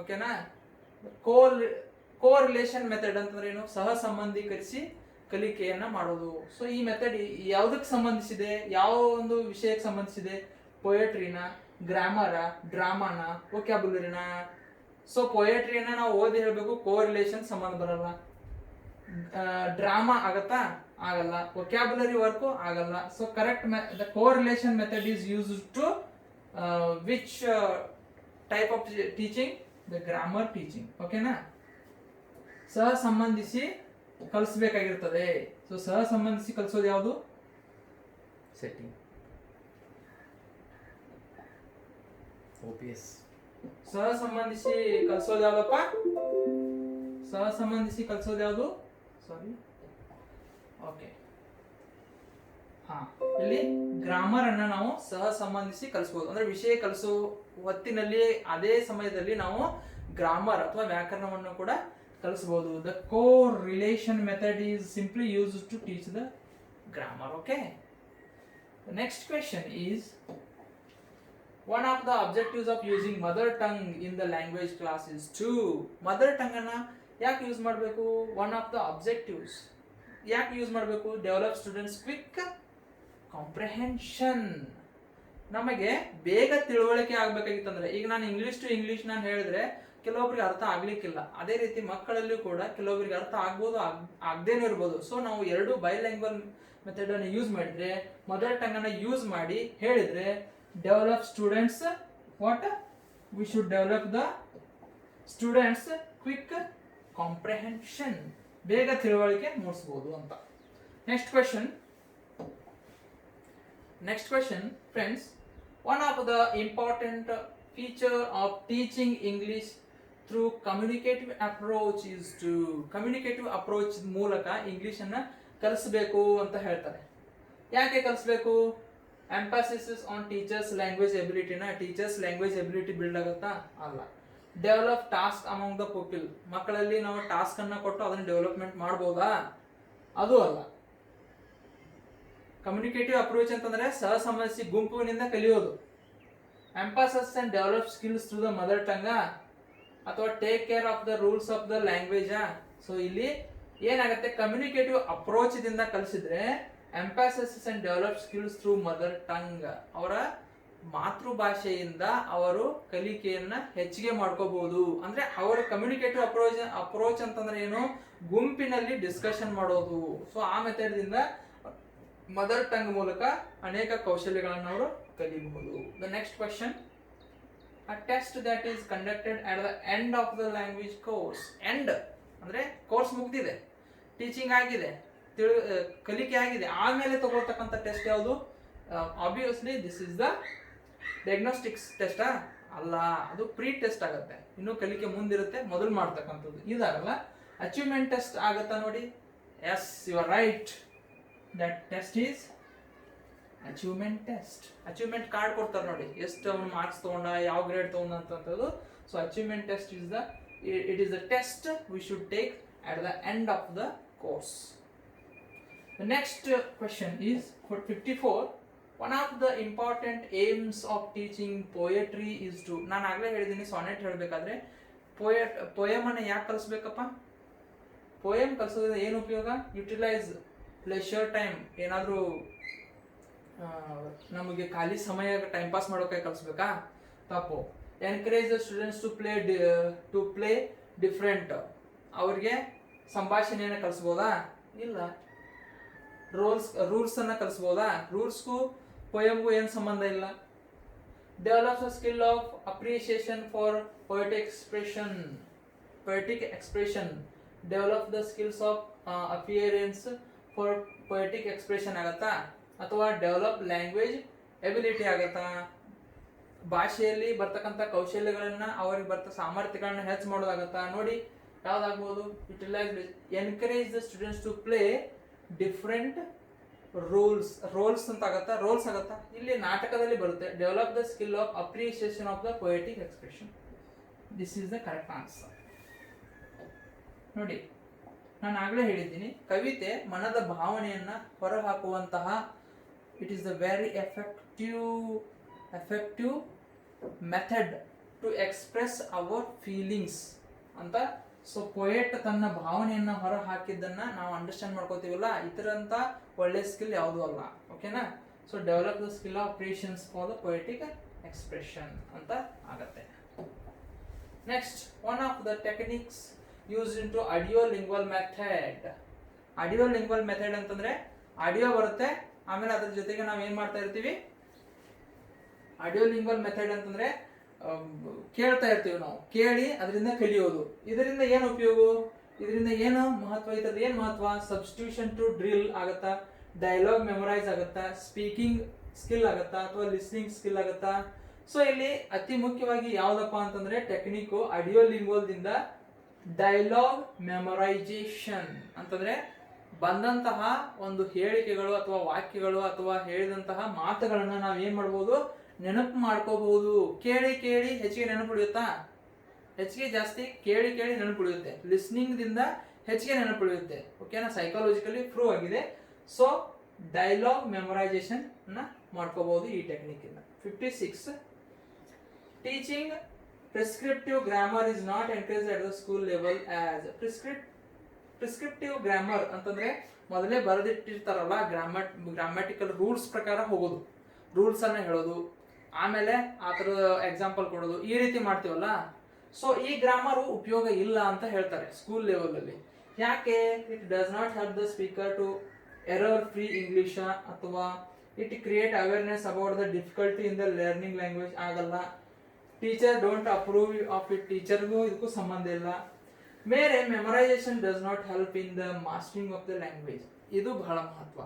Okay na? correlation method ಅಂತಂದ್ರೆ ಏನು? ಸಹ ಸಂಬಂಧೀಕರಿಸಿ ಕಲಿಕೆಯನ್ನ ಮಾಡೋದು. So ಈ method ಯಾವುದಕ್ಕೆ ಸಂಬಂಧಿಸಿದೆ? ಯಾವ ಒಂದು ವಿಷಯಕ್ಕೆ ಸಂಬಂಧಿಸಿದೆ? ಪೊಯೆಟ್ರಿನ, ಗ್ರಾಮರ, ಡ್ರಾಮಾನ, ವೊಕ್ಯಾಬುಲರಿನ? ಸೊ ಪೊಯೆಟ್ರಿಯನ್ನ ನಾವು ಓದಿ ಹೇಳಬೇಕು, ಕೋರಿಲೇಷನ್ ಸಂಬಂಧ ಬರಲ್ಲ. ಡ್ರಾಮಾ ಆಗತ್ತಾ? ಆಗಲ್ಲ. ವೊಕ್ಯಾಬುಲರಿ ವರ್ಕು ಆಗಲ್ಲ. So correct the correlation method is used to which type of teaching? The grammar teaching. ಓಕೆನಾ? ಸಹ ಸಂಬಂಧಿಸಿ ಕಲಿಸಬೇಕಾಗಿರ್ತದೆ. ಸೊ ಸಹ ಸಂಬಂಧಿಸಿ ಕಲಿಸೋದು ಯಾವುದು? Setting, OPS. ಸಹ ಸಂಬಂಧಿಸಿ ಕಲಿಸೋದು ಯಾವ್ದಪ್ಪ? ಸಹ ಸಂಬಂಧಿಸಿ ಕಲಿಸೋದು ಯಾವುದು? ಸಾರಿ, ಓಕೆ, ಇಲ್ಲಿ ಗ್ರಾಮರ್ ಅನ್ನ ನಾವು ಸಹ ಸಂಬಂಧಿಸಿ ಕಲಿಸಬಹುದು. ಅಂದ್ರೆ ವಿಷಯ ಕಲಿಸೋ ಹೊತ್ತಿನಲ್ಲಿ ಅದೇ ಸಮಯದಲ್ಲಿ ನಾವು ಗ್ರಾಮರ್ ಅಥವಾ ವ್ಯಾಕರಣವನ್ನು ಕೂಡ ಕಲಿಸಬಹುದು. The correlation method is simply used to teach the grammar. Okay, the next question is, one of the objectives of using mother tongue in the language class is to. mother tongue ಅನ್ನ ಯಾಕೆ use ಮಾಡಬೇಕು? one of the objectives ಯಾಕೆ use ಮಾಡಬೇಕು? Develop students quick comprehension. ನಮಗೆ ಬೇಗ ತಿಳುವಳಿಕೆ ಆಗ್ಬೇಕಾಗಿತ್ತಂದ್ರೆ, ಈಗ ನಾನು ಇಂಗ್ಲಿಷ್ ಟು ಇಂಗ್ಲಿಷ್ ನಾನು ಹೇಳಿದ್ರೆ ಕೆಲವೊಬ್ರಿಗೆ ಅರ್ಥ ಆಗ್ಲಿಕ್ಕಿಲ್ಲ. ಅದೇ ರೀತಿ ಮಕ್ಕಳಲ್ಲೂ ಕೂಡ ಕೆಲವೊಬ್ರಿಗೆ ಅರ್ಥ ಆಗ್ಬೋದು, ಆಗದೇನೂ ಇರ್ಬೋದು. ಸೊ ನಾವು ಎರಡು ಬೈಲ್ಯಾಂಗ್ವಲ್ ಮೆಥಡ್ ಅನ್ನು ಯೂಸ್ ಮಾಡಿದ್ರೆ, ಮದರ್ ಟಂಗ್ ಅನ್ನ ಯೂಸ್ ಮಾಡಿ ಹೇಳಿದ್ರೆ, develop students what? We should develop the students quick comprehension. ಬೇಗ ತಿಳುವಳಿಕೆ ಮೂಡಿಸಬಹುದು ಅಂತ. Next question friends, one of the important feature of teaching English through communicative approach is to. communicative approach ಮೂಲಕ English ಅನ್ನ ಕಲಿಸಬೇಕು ಅಂತ ಹೇಳ್ತಾರೆ. ಯಾಕೆ ಕಲಿಸಬೇಕು? ಎಂಫಸಿಸ್ ಆನ್ ಟೀಚರ್ಸ್ ಲ್ಯಾಂಗ್ವೇಜ್ ಎಬಿಲಿಟಿನ. ಟೀಚರ್ಸ್ ಲ್ಯಾಂಗ್ವೇಜ್ ಎಬಿಲಿಟಿ ಬಿಲ್ಡ್ ಆಗುತ್ತಾ? ಅಲ್ಲ. Develop task among the people. ಮಕ್ಕಳಲ್ಲಿ ನಾವು ಟಾಸ್ಕ್ ಅನ್ನ ಕೊಟ್ಟು ಅದನ್ನ ಡೆವಲಪ್ಮೆಂಟ್ ಮಾಡಬಹುದಾ? ಅದು ಅಲ್ಲ. ಕಮ್ಯುನಿಕೇಟಿವ್ ಅಪ್ರೋಚ್ ಅಂತಂದ್ರೆ ಸಹ ಸಂಬಂಧಿಸಿ ಗುಂಪಿನಿಂದ ಕಲಿಯೋದು. Emphasis and develop skills through the mother tongue ಅಥವಾ take care of the rules of the language. So ಇಲ್ಲಿ ಏನಾಗುತ್ತೆ, ಕಮ್ಯುನಿಕೇಟಿವ್ ಅಪ್ರೋಚ್ ದಿಂದ ಕಲಿಸಿದ್ರೆ emphasis and develop skills through mother tongue, ಅವರ ಮಾತೃಭಾಷೆಯಿಂದ ಅವರು ಕಲಿಕೆಯನ್ನ ಹೆಚ್ಚಿಗೆ ಮಾಡ್ಕೋಬಹುದು. ಅಂದ್ರೆ ಅವರ ಕಮ್ಯುನಿಕೇಟಿವ್ ಅಪ್ರೋಚ್ ಅಂತಂದ್ರೆ ಏನು, ಗುಂಪಿನಲ್ಲಿ ಡಿಸ್ಕಷನ್ ಮಾಡೋದು. ಸೊ ಆ ಮೆಥಡ್ ದಿಂದ ಮದರ್ ಟಂಗ್ ಮೂಲಕ ಅನೇಕ ಕೌಶಲ್ಯಗಳನ್ನು ಅವರು ಕಲಿಯಬಹುದು. The next question, a test that is conducted at the end of the language course. End ಅಂದ್ರೆ ಕೋರ್ಸ್ ಮುಗ್ದಿದೆ, ಟೀಚಿಂಗ್ ಆಗಿದೆ, ಕಲಿಕೆ ಆಗಿದೆ, ಆಮೇಲೆ ತಗೊಳ್ತಕ್ಕಂಥ ಟೆಸ್ಟ್ ಯಾವುದು? Obviously this is the diagnostics test ಅಲ್ಲ, ಅದು ಪ್ರೀ ಟೆಸ್ಟ್ ಆಗುತ್ತೆ. ಇನ್ನು ಕಲಿಕೆ ಮುಂದಿರುತ್ತೆ, ಮೊದಲು ಮಾಡ್ತಕ್ಕಂಥದ್ದು ಇದಾಗಲ್ಲ. ಅಚೀವ್ಮೆಂಟ್ ಟೆಸ್ಟ್ ಆಗುತ್ತಾ ನೋಡಿ? Yes, you are right, that test is achievement test. Achievement card ಕೊಡ್ತಾರೆ ನೋಡಿ, ಎಷ್ಟು ಅವನು ಮಾರ್ಕ್ಸ್ ತಗೊಂಡ, ಯಾವ ಗ್ರೇಡ್ ತಗೊಂಡ ಅಂತಂಥದ್ದು. So achievement test is the it is the test we should take at the end of the course. The next question is for 54. One of the important aims of teaching poetry is to, ನಾನು ಆಗಲೇ ಹೇಳಿದ್ದೀನಿ, sonnet ಹೇಳಬೇಕಾದ್ರೆ poem ಅನ್ನ ಯಾಕೆ ಕಲಿಸ್ಬೇಕಪ್ಪ? Poem ಕಲಿಸೋದ್ರಿಂದ ಏನು ಉಪಯೋಗ? Utilise ಲೆಷರ್ time, ಏನಾದರೂ ನಮಗೆ ಖಾಲಿ ಸಮಯ ಟೈಮ್ ಪಾಸ್ ಮಾಡೋಕೆ ಕಲಿಸ್ಬೇಕಾ? ತಪ್ಪು. Encourage the students to play different, ಅವ್ರಿಗೆ ಸಂಭಾಷಣೆಯನ್ನು ಕಲಿಸ್ಬೋದಾ? ಇಲ್ಲ. ರೂಲ್ಸ್ ಅನ್ನ ಕಲಿಸ್ಬೋದಾ? ರೂಲ್ಸ್ಗೂ ಪೋಯಮ್ಗೂ ಏನು ಸಂಬಂಧ ಇಲ್ಲ. Develops the skill of appreciation for poetic expression. Develop the skills of appearance for poetic expression ಆಗತ್ತಾ? ಅಥವಾ ಡೆವಲಪ್ ಲ್ಯಾಂಗ್ವೇಜ್ ಎಬಿಲಿಟಿ ಆಗತ್ತಾ? ಭಾಷೆಯಲ್ಲಿ ಬರ್ತಕ್ಕಂಥ ಕೌಶಲ್ಯಗಳನ್ನ, ಅವ್ರಿಗೆ ಬರ್ತ ಸಾಮರ್ಥ್ಯಗಳನ್ನ ಹೆಚ್ಚು ಮಾಡೋದಾಗತ್ತಾ? ನೋಡಿ, ಯಾವ್ದಾಗ್ಬೋದು? Utilize, encourage the students to play different roles ಅಂತ ಆಗತ್ತಾ? ರೋಲ್ಸ್ ಆಗತ್ತಾ? ಇಲ್ಲಿ ನಾಟಕದಲ್ಲಿ ಬರುತ್ತೆ. Develop the skill of appreciation of the poetic expression. This is the correct answer. ನೋಡಿ, ನಾನು ಆಗಲೇ ಹೇಳಿದ್ದೀನಿ, ಕವಿತೆ ಮನದ ಭಾವನೆಯನ್ನ ಹೊರಹಾಕುವಂತಹ, it is the very effective method to express our feelings ಅಂತ. ಸೊ ಪೊಯೆಟ್ ತನ್ನ ಭಾವನೆಯನ್ನ ಹೊರ ಹಾಕಿದ್ದನ್ನ ನಾವು ಅಂಡರ್ಸ್ಟ್ಯಾಂಡ್ ಮಾಡ್ಕೋತೀವಲ್ಲ, ಇದರಂತ ಒಳ್ಳೆ ಸ್ಕಿಲ್ ಯಾವುದೂ ಅಲ್ಲ. ಓಕೆನಾ? So develop the skill of appreciation for the poetic expression ಅಂತ ಆಗತ್ತೆ. Next, one of the techniques used in to audio lingual method. Audio lingual method ಅಂತಂದ್ರೆ ಆಡಿಯೋ ಬರುತ್ತೆ, ಆಮೇಲೆ ಅದ್ರ ಜೊತೆಗೆ ನಾವು ಏನ್ ಮಾಡ್ತಾ ಇರ್ತೀವಿ? ಆಡಿಯೋ ಲಿಂಗ್ವಲ್ ಮೆಥಡ್ ಅಂತಂದ್ರೆ ಕೇಳ್ತಾ ಇರ್ತೀವಿ, ನಾವು ಕೇಳಿ ಅದರಿಂದ ಕಲಿಯೋದು. ಇದರಿಂದ ಏನು ಉಪಯೋಗ? ಇದರಿಂದ ಏನು ಮಹತ್ವ? ಇದ್ರದ್ದು ಏನು ಮಹತ್ವ? ಸಬ್ಸ್ಟಿಟ್ಯೂಷನ್ ಟು ಡ್ರಿಲ್ ಆಗತ್ತಾ? ಡೈಲಾಗ್ ಮೆಮೊರೈಸ್ ಆಗತ್ತಾ? ಸ್ಪೀಕಿಂಗ್ ಸ್ಕಿಲ್ ಆಗತ್ತಾ? ಅಥವಾ ಲಿಸ್ನಿಂಗ್ ಸ್ಕಿಲ್ ಆಗತ್ತಾ? ಸೊ ಇಲ್ಲಿ ಅತಿ ಮುಖ್ಯವಾಗಿ ಯಾವ್ದಪ್ಪ ಅಂತಂದ್ರೆ ಟೆಕ್ನಿಕ್ ಆಡಿಯೋ ಲಿಂಗ್ವಲ್ ದಿಂದ ಡೈಲಾಗ್ ಮೆಮೊರೈಸೇಷನ್ ಅಂತಂದ್ರೆ ಬಂದಂತಹ ಒಂದು ಹೇಳಿಕೆಗಳು ಅಥವಾ ವಾಕ್ಯಗಳು ಅಥವಾ ಹೇಳಿದಂತಹ ಮಾತುಗಳನ್ನ ನಾವು ಏನ್ ಮಾಡ್ಬೋದು? ನೆನಪು ಮಾಡ್ಕೋಬಹುದು. ಕೇಳಿ ಕೇಳಿ ಹೆಚ್ಚಿಗೆ ನೆನಪು ಉಳಿಯುತ್ತಾ? ಹೆಚ್ಚಿಗೆ ಜಾಸ್ತಿ ಕೇಳಿ ಕೇಳಿ ನೆನಪು ಉಳಿಯುತ್ತೆ. ಲಿಸ್ನಿಂಗ್ ದಿಂದ ಹೆಚ್ಚಿಗೆ ನೆನಪು ಉಳಿಯುತ್ತೆ. ಓಕೆನಾ? ಸೈಕಾಲಜಿಕಲಿ ಪ್ರೂವ್ ಆಗಿದೆ. ಸೊ ಡೈಲಾಗ್ ಮೆಮೊರೈಸೇಷನ್ ಅನ್ನ ಮಾಡ್ಕೋಬಹುದು ಈ ಟೆಕ್ನಿಕ್ ಇಂದ. 56. Teaching prescriptive grammar is not encouraged at the school level as. Prescriptive grammar ಅಂತಂದ್ರೆ ಮೊದಲೇ ಬರೆದಿಟ್ಟಿರ್ತಾರಲ್ಲ, ಗ್ರಾಮ್ಯಾಟಿಕಲ್ ರೂಲ್ಸ್ ಪ್ರಕಾರ ಹೋಗೋದು, ರೂಲ್ಸ್ ಅನ್ನ ಹೇಳೋದು, ಆಮೇಲೆ ಆ ಥರದ ಎಕ್ಸಾಂಪಲ್ ಕೊಡೋದು, ಈ ರೀತಿ ಮಾಡ್ತೀವಲ್ಲ. ಸೊ ಈ ಗ್ರಾಮರ್ ಉಪಯೋಗ ಇಲ್ಲ ಅಂತ ಹೇಳ್ತಾರೆ ಸ್ಕೂಲ್ ಲೆವೆಲ್ ಅಲ್ಲಿ. ಯಾಕೆ? It does not help the speaker to error free English, ಅಥವಾ it create awareness about the difficulty in the learning language ಆಗಲ್ಲ. Teacher don't approve of it, ಟೀಚರ್ಗೂ ಇದಕ್ಕೂ ಸಂಬಂಧ ಇಲ್ಲ. ಬೇರೆ memorization does not help in the mastering of the language. ಇದು ಬಹಳ ಮಹತ್ವ.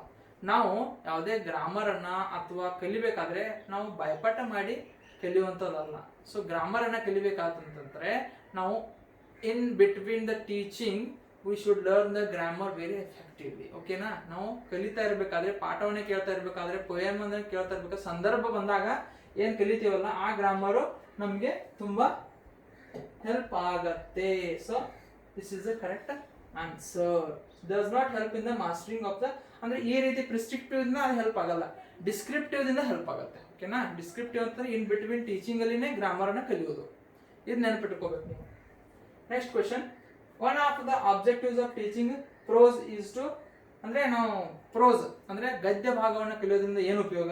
ನಾವು ಯಾವುದೇ ಗ್ರಾಮರ್ ಅನ್ನ ಅಥವಾ ಕಲಿಬೇಕಾದ್ರೆ ನಾವು ಭಯಪಟ್ಟ ಮಾಡಿ ಕಲಿಯುವಂಥದ್ದಲ್ಲ. ಸೊ ಗ್ರಾಮರ್ ಅನ್ನ ಕಲಿಬೇಕಾತಂತಂದ್ರೆ ನಾವು in between the teaching we should learn the grammar very effectively. ಓಕೆನಾ? ನಾವು ಕಲಿತಾ ಇರಬೇಕಾದ್ರೆ, ಪಾಠವನ್ನೇ ಕೇಳ್ತಾ ಇರಬೇಕಾದ್ರೆ, ಪೊಯಮ್ ಅನ್ನ ಕೇಳ್ತಾ ಇರ್ಬೇಕಾದ್ರೆ, ಸಂದರ್ಭ ಬಂದಾಗ ಏನ್ ಕಲಿತೀವಲ್ಲ ಆ ಗ್ರಾಮರು ನಮ್ಗೆ ತುಂಬಾ ಹೆಲ್ಪ್ ಆಗತ್ತೆ. So this is the correct answer. Does not help in the mastering of the, ಅಂದ್ರೆ ಈ ರೀತಿ ಪ್ರಿಸ್ಕ್ರಿಪ್ಟಿವ್ ಇಂದ ಅದು ಹೆಲ್ಪ್ ಆಗಲ್ಲ, ಡಿಸ್ಕ್ರಿಪ್ಟಿವ್ ದಿಂದ ಹೆಲ್ಪ್ ಆಗುತ್ತೆ. ಓಕೆನಾ? ಡಿಸ್ಕ್ರಿಪ್ಟಿವ್ ಅಂತಂದ್ರೆ ಇನ್ ಬಿಟ್ವೀನ್ ಟೀಚಿಂಗ್ ಅಲ್ಲಿನೇ ಗ್ರಾಮರ್ ಅನ್ನ ಕಲಿಯೋದು. ಇದು ನೆನಪಿಟ್ಕೋಬೇಕು ನೀವು. Next question, one of the objectives of teaching prose is to ಅಂದರೆ ನಾವು ಪ್ರೋಸ್ ಅಂದರೆ ಗದ್ಯ ಭಾಗವನ್ನು ಕಲಿಯೋದ್ರಿಂದ ಏನು ಉಪಯೋಗ?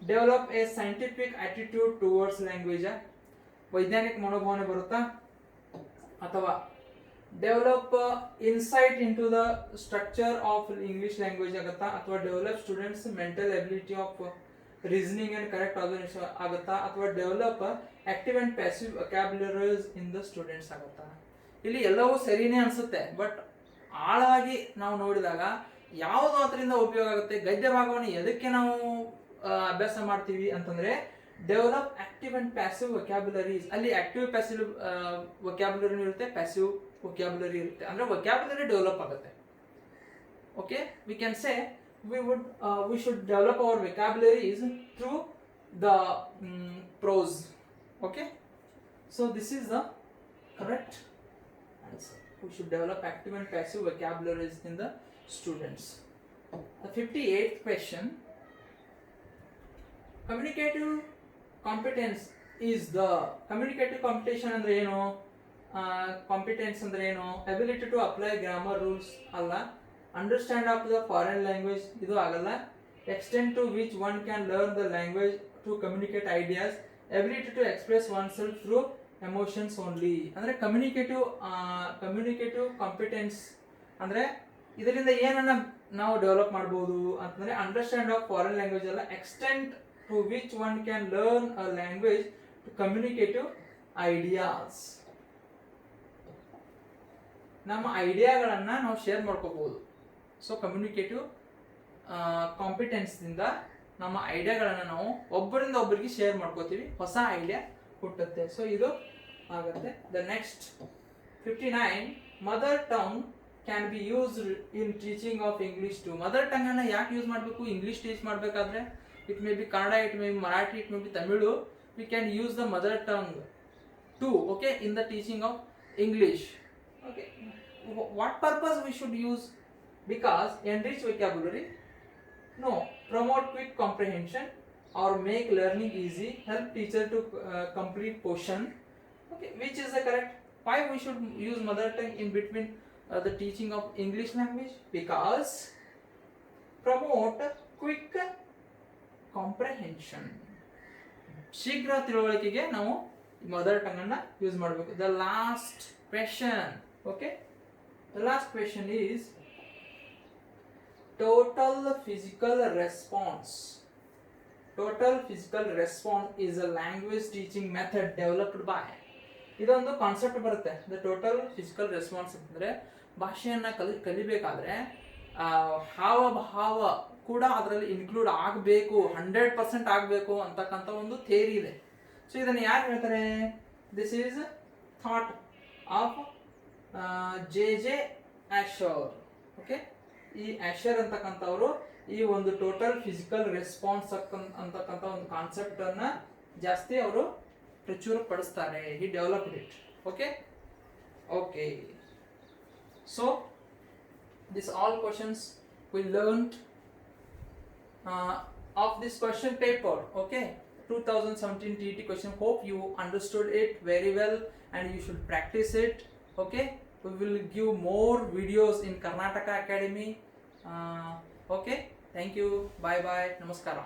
Develop a scientific attitude towards language, ವೈಜ್ಞಾನಿಕ ಮನೋಭಾವನೆ ಬರುತ್ತಾ? ಅಥವಾ develop insight into the structure of English language ಆಗುತ್ತಾ? ಅಥವಾ develop students mental ability of reasoning and correct organisation ಆಗುತ್ತಾ? ಅಥವಾ develop active and passive ವೊಕ್ಯಾಬ್ಯುಲರೀಸ್ in the students ಆಗುತ್ತಾ? ಇಲ್ಲಿ ಎಲ್ಲವೂ ಸರಿನೇ ಅನ್ಸುತ್ತೆ, ಬಟ್ ಆಳವಾಗಿ ನಾವು ನೋಡಿದಾಗ ಯಾವುದು ಅದರಿಂದ ಉಪಯೋಗ ಆಗುತ್ತೆ? ಗದ್ಯ ಭಾಗವನ್ನು ಎದಕ್ಕೆ ನಾವು ಅಭ್ಯಾಸ ಮಾಡ್ತೀವಿ ಅಂತಂದ್ರೆ ಡೆವಲಪ್ ಆಕ್ಟಿವ್ ಅಂಡ್ ಪ್ಯಾಸಿವ್ ವೊಕ್ಯಾಬ್ಯುಲರೀಸ್. ಅಲ್ಲಿ ಆಕ್ಟಿವ್ ಪ್ಯಾಸಿವ್ ವೊಕ್ಯಾಬ್ಯುಲರಿ ಇರುತ್ತೆ, ಪ್ಯಾಸಿವ್ ವೊಕ್ಯಾಬ್ಯುಲರಿ ಇರುತ್ತೆ. ಅಂದ್ರೆ ವೊಕ್ಯಾಬ್ಯುಲರಿ ಡೆವಲಪ್ ಆಗುತ್ತೆ. Okay, we can say we should develop our vocabularies through the prose. Okay, so this is the correct answer. We should develop active and passive vocabularies in the students. The 58th question, communicative competence is the communicative competency ಅಂದ್ರೆ ಏನು? Competence ಅಂದ್ರೆ ಏನು? Ability to apply grammar rules ಅಲ್ಲ. Understand of the foreign language ಇದು ಆಗಲ್ಲ. Extent to which one can learn the language to communicate ideas, ability to express oneself through emotions only. ಅಂದರೆ communicative competence ಅಂದರೆ ಇದರಿಂದ ಏನನ್ನ ನಾವು develop ಮಾಡ್ಬೋದು ಅಂತಂದರೆ ಅಂಡರ್ಸ್ಟ್ಯಾಂಡ್ ಆಫ್ ಫಾರಿನ್ ಲ್ಯಾಂಗ್ವೇಜ್ ಅಲ್ಲ, extent to which one can learn a language to communicative ideas. ನಮ್ಮ ಐಡಿಯಾಗಳನ್ನು ನಾವು ಶೇರ್ ಮಾಡ್ಕೋಬಹುದು. ಸೊ ಕಮ್ಯುನಿಕೇಟಿವ್ ಕಾಂಪಿಟೆನ್ಸ್ದಿಂದ ನಮ್ಮ ಐಡಿಯಾಗಳನ್ನು ನಾವು ಒಬ್ಬರಿಂದ ಒಬ್ಬರಿಗೆ ಶೇರ್ ಮಾಡ್ಕೋತೀವಿ, ಹೊಸ ಐಡಿಯಾ ಹುಟ್ಟುತ್ತೆ. ಸೊ ಇದು ಆಗುತ್ತೆ. The next 59, mother tongue can be used in teaching of English too. Mother tongue ಅನ್ನ ಯಾಕೆ ಯೂಸ್ ಮಾಡಬೇಕು? ಇಂಗ್ಲಿಷ್ ಟೀಚ್ ಮಾಡಬೇಕಾದ್ರೆ it may be Kannada, it may be Marathi, it may be Tamil. We can use the mother tongue to, okay, in the teaching of English. Okay, what purpose we should use? Because enrich vocabulary, no, promote quick comprehension or make learning easy, help teacher to complete portion. Okay, which is the correct? Why we should use mother tongue in between the teaching of English language? Because promote quick comprehension. ಶೀಘ್ರ ತಿಳುವಳಿಕೆಗೆ ನಾವು mother tongue ಅನ್ನ use ಮಾಡಬೇಕು. The last question. Okay, the last question is total physical response. Total physical response is a language teaching method developed by. ಇದೊಂದು concept ಬರುತ್ತೆ. The total physical response ಅಂತಂದ್ರೆ ಭಾಷೆಯನ್ನ ಕಲಿಬೇಕಾದ್ರೆ ಹಾವಭಾವ ಕೂಡ ಅದರಲ್ಲಿ ಇನ್ಕ್ಲೂಡ್ ಆಗಬೇಕು, 100% ಆಗಬೇಕು ಅಂತಕ್ಕಂಥ ಒಂದು ಥಿಯರಿ ಇದೆ. ಸೊ ಇದನ್ನು ಯಾರು ಹೇಳ್ತಾರೆ? This is thought of J.J. Asher. Okay, ಈ ಆಶರ್ ಅಂತಕ್ಕಂಥವ್ರು ಈ ಒಂದು ಟೋಟಲ್ ಫಿಸಿಕಲ್ ರೆಸ್ಪಾನ್ಸ್ ಅಂತಕ್ಕಂಥ ಒಂದು ಕಾನ್ಸೆಪ್ಟ್ ಅನ್ನ ಜಾಸ್ತಿ ಅವರು ಪ್ರಚುರ ಪಡಿಸ್ತಾರೆ. He developed it. Okay, okay, so this all questions we learned of this question paper. Okay, 2017 TET question. Hope you understood it very well and you should practice it. Okay, we will give more videos in Karnataka Academy. Okay, thank you, bye bye, namaskara.